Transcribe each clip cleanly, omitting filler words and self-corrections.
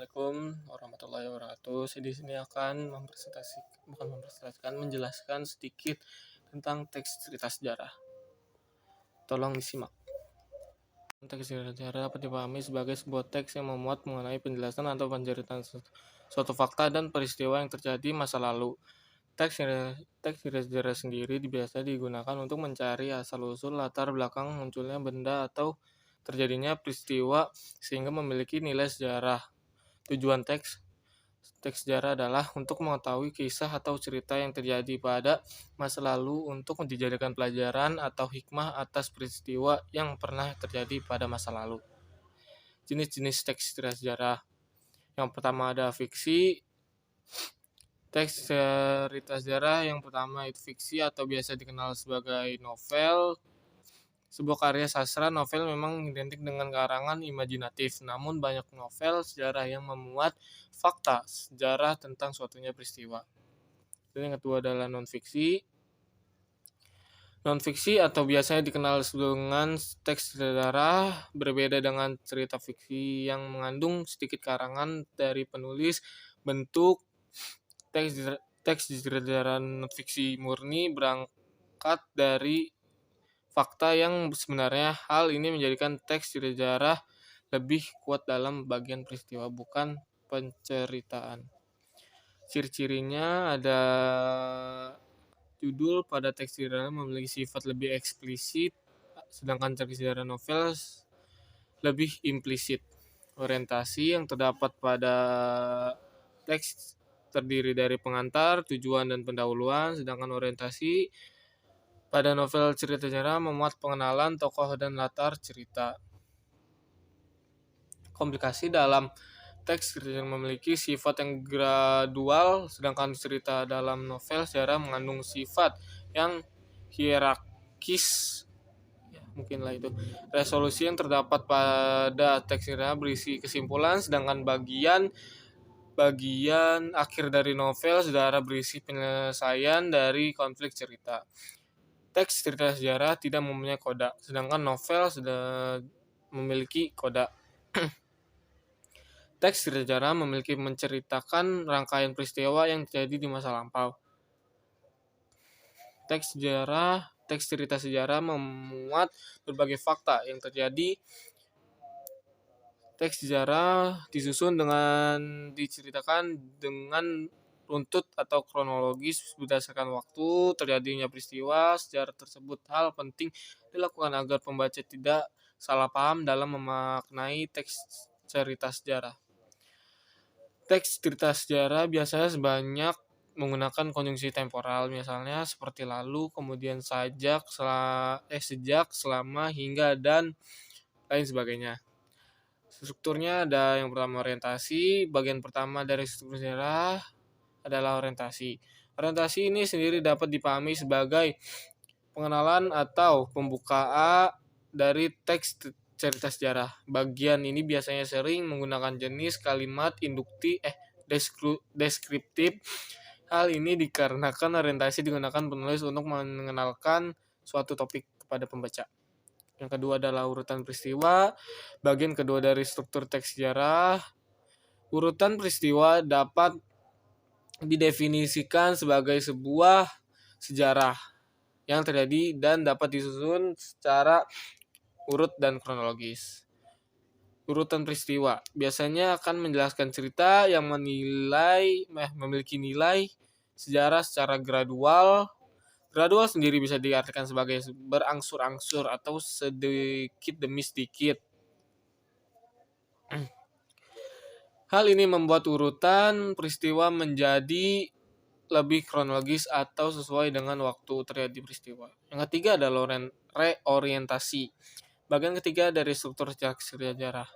Assalamualaikum warahmatullahi wabarakatuh. Saya di sini akan menjelaskan sedikit tentang teks cerita sejarah. Tolong disimak. Teks cerita sejarah dapat dipahami sebagai sebuah teks yang memuat mengenai penjelasan atau penceritaan suatu fakta dan peristiwa yang terjadi masa lalu. Teks cerita sejarah sendiri biasa digunakan untuk mencari asal-usul latar belakang munculnya benda atau terjadinya peristiwa sehingga memiliki nilai sejarah. Tujuan teks sejarah adalah untuk mengetahui kisah atau cerita yang terjadi pada masa lalu untuk dijadikan pelajaran atau hikmah atas peristiwa yang pernah terjadi pada masa lalu. Jenis-jenis teks cerita sejarah. Yang pertama ada fiksi. Teks cerita sejarah yang pertama itu fiksi atau biasa dikenal sebagai novel. Sebuah karya sastra, novel memang identik dengan karangan imajinatif, namun banyak novel sejarah yang memuat fakta sejarah tentang suatunya peristiwa. Dan yang kedua adalah non-fiksi. Non-fiksi atau biasanya dikenal dengan teks sejarah, berbeda dengan cerita fiksi yang mengandung sedikit karangan dari penulis. Bentuk teks sejarah non-fiksi murni berangkat dari fakta yang sebenarnya. Hal ini menjadikan teks sejarah lebih kuat dalam bagian peristiwa, bukan penceritaan. Ciri-cirinya ada judul pada teks sejarah memiliki sifat lebih eksplisit, sedangkan teks sejarah novel lebih implisit. Orientasi yang terdapat pada teks terdiri dari pengantar, tujuan, dan pendahuluan, sedangkan orientasi pada novel cerita sejarah memuat pengenalan tokoh dan latar cerita. Komplikasi dalam teks cerita yang memiliki sifat yang gradual, sedangkan cerita dalam novel sejarah mengandung sifat yang hierarkis. Mungkinlah itu. Resolusi yang terdapat pada teks cerita berisi kesimpulan, sedangkan bagian akhir dari novel sejarah berisi penyelesaian dari konflik cerita. Teks cerita sejarah tidak mempunyai koda, sedangkan novel sudah memiliki koda. Teks cerita sejarah memiliki menceritakan rangkaian peristiwa yang terjadi di masa lampau. Teks cerita sejarah memuat berbagai fakta yang terjadi. Teks sejarah disusun dengan diceritakan dengan runtut atau kronologis berdasarkan waktu terjadinya peristiwa sejarah tersebut. Hal penting dilakukan agar pembaca tidak salah paham dalam memaknai teks cerita sejarah. Teks cerita sejarah biasanya sebanyak menggunakan konjungsi temporal, misalnya seperti lalu, kemudian sejak, selama, hingga, dan lain sebagainya. Strukturnya ada yang pertama orientasi. Bagian pertama dari struktur sejarah adalah orientasi. Orientasi ini sendiri dapat dipahami sebagai pengenalan atau pembukaan dari teks cerita sejarah. Bagian ini biasanya sering menggunakan jenis kalimat deskriptif. Hal ini dikarenakan orientasi digunakan penulis untuk mengenalkan suatu topik kepada pembaca. Yang kedua adalah urutan peristiwa. Bagian kedua dari struktur teks sejarah. Urutan peristiwa dapat didefinisikan sebagai sebuah sejarah yang terjadi dan dapat disusun secara urut dan kronologis. Urutan peristiwa biasanya akan menjelaskan cerita yang memiliki nilai sejarah secara gradual. Gradual sendiri bisa diartikan sebagai berangsur-angsur atau sedikit demi sedikit. Hal ini membuat urutan peristiwa menjadi lebih kronologis atau sesuai dengan waktu terjadi peristiwa. Yang ketiga adalah reorientasi. Bagian ketiga dari struktur sejarah.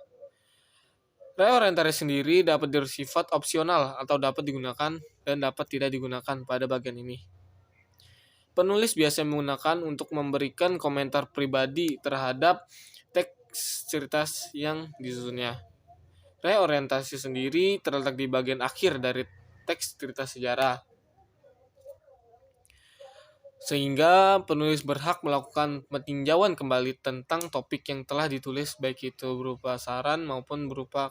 Reorientasi sendiri dapat bersifat opsional atau dapat digunakan dan dapat tidak digunakan pada bagian ini. Penulis biasa menggunakan untuk memberikan komentar pribadi terhadap teks cerita yang disusunnya. Reorientasi sendiri terletak di bagian akhir dari teks cerita sejarah, sehingga penulis berhak melakukan peninjauan kembali tentang topik yang telah ditulis, baik itu berupa saran maupun berupa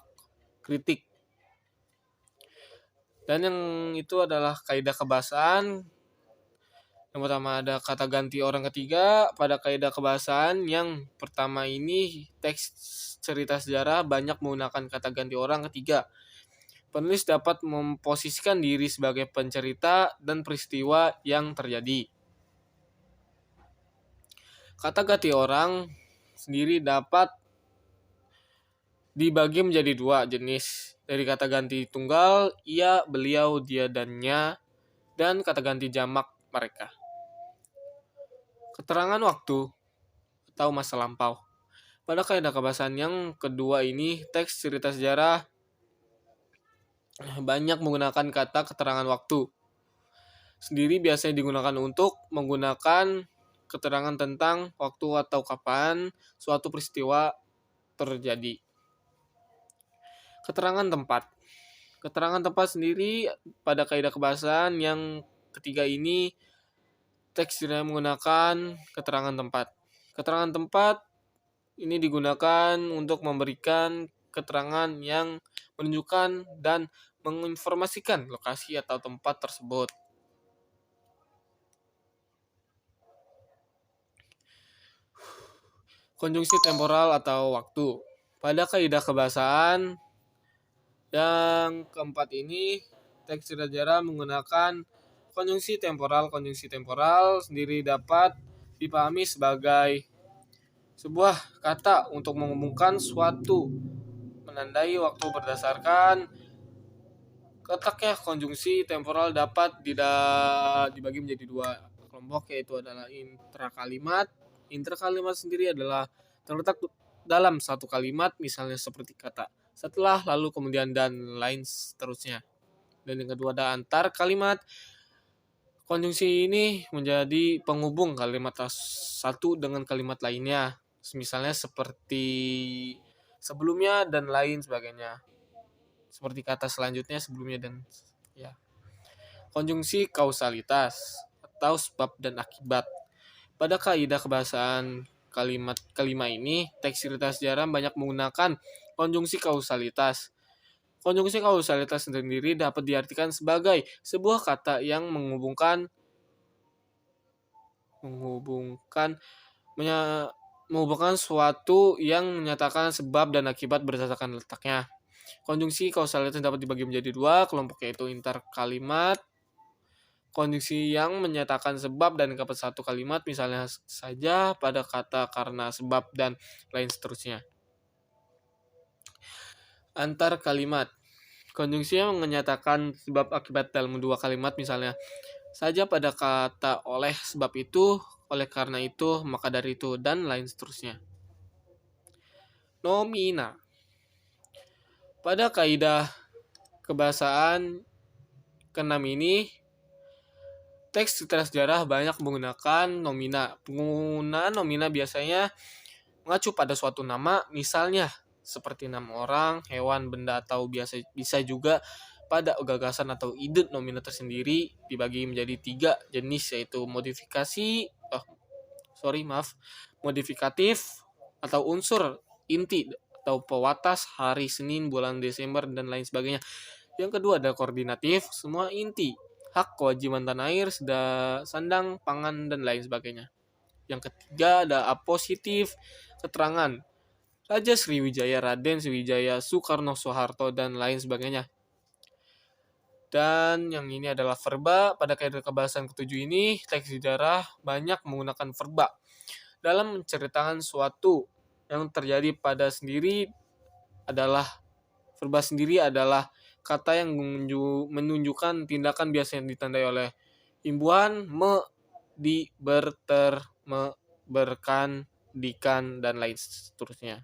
kritik. Dan yang itu adalah kaidah kebahasaan. Yang pertama ada kata ganti orang ketiga. Pada kaidah kebahasaan yang pertama ini, teks cerita sejarah banyak menggunakan kata ganti orang ketiga. Penulis dapat memposisikan diri sebagai pencerita dan peristiwa yang terjadi. Kata ganti orang sendiri dapat dibagi menjadi dua jenis. Dari kata ganti tunggal, ia, beliau, dia, dannya, dan kata ganti jamak, mereka. Keterangan waktu atau masa lampau. Pada kaidah kebahasaan yang kedua ini, teks cerita sejarah banyak menggunakan kata keterangan waktu. Sendiri biasanya digunakan untuk menggunakan keterangan tentang waktu atau kapan suatu peristiwa terjadi. Keterangan tempat. Keterangan tempat sendiri pada kaidah kebahasaan yang ketiga ini, teks tidak menggunakan keterangan tempat. Keterangan tempat ini digunakan untuk memberikan keterangan yang menunjukkan dan menginformasikan lokasi atau tempat tersebut. Konjungsi temporal atau waktu. Pada kaidah kebahasaan yang keempat ini, teks cerita sejarah menggunakan konjungsi temporal. Konjungsi temporal sendiri dapat dipahami sebagai sebuah kata untuk menghubungkan suatu, menandai waktu berdasarkan letaknya. Konjungsi temporal dapat dibagi menjadi dua kelompok, yaitu adalah intrakalimat. Intrakalimat sendiri adalah terletak dalam satu kalimat, misalnya seperti kata setelah, lalu, kemudian, dan lain seterusnya. Dan yang kedua ada antar kalimat. Konjungsi ini menjadi penghubung kalimat satu dengan kalimat lainnya, misalnya seperti sebelumnya dan lain sebagainya. Seperti kata selanjutnya, sebelumnya, dan ya. Konjungsi kausalitas atau sebab dan akibat. Pada kaidah kebahasaan kalimat kelima ini, teks cerita sejarah banyak menggunakan konjungsi kausalitas. Konjungsi kausalitas sendiri dapat diartikan sebagai sebuah kata yang menghubungkan suatu yang menyatakan sebab dan akibat berdasarkan letaknya. Konjungsi kausalitas dapat dibagi menjadi dua kelompok, yaitu interkalimat. Konjungsi yang menyatakan sebab dan akibat satu kalimat, misalnya saja pada kata karena, sebab, dan lain seterusnya. Antar kalimat. Konjungsi yang menyatakan sebab akibat dalam dua kalimat, misalnya saja pada kata oleh sebab itu, oleh karena itu, maka dari itu, dan lain seterusnya. Nomina. Pada kaidah kebahasaan keenam ini, teks cerita sejarah banyak menggunakan nomina. Penggunaan nomina biasanya mengacu pada suatu nama, misalnya seperti nama orang, hewan, benda, atau bisa juga pada gagasan atau ide. Nomina tersendiri dibagi menjadi tiga jenis, yaitu modifikatif atau unsur inti atau pewatas, hari, Senin, bulan, Desember, dan lain sebagainya. Yang kedua ada koordinatif, semua inti, hak, kewajiban tanah air, sandang, pangan, dan lain sebagainya. Yang ketiga ada apositif, keterangan, Raja Sriwijaya, Raden Sriwijaya, Soekarno, Soeharto, dan lain sebagainya. Dan yang ini adalah verba. Pada kaidah kebahasaan ketujuh ini, teks sejarah banyak menggunakan verba dalam menceritakan suatu yang terjadi pada sendiri. Verba sendiri adalah kata yang menunjukkan tindakan biasa yang ditandai oleh imbuhan, di, ber, ter, me, berkan, dikan, dan lain seterusnya.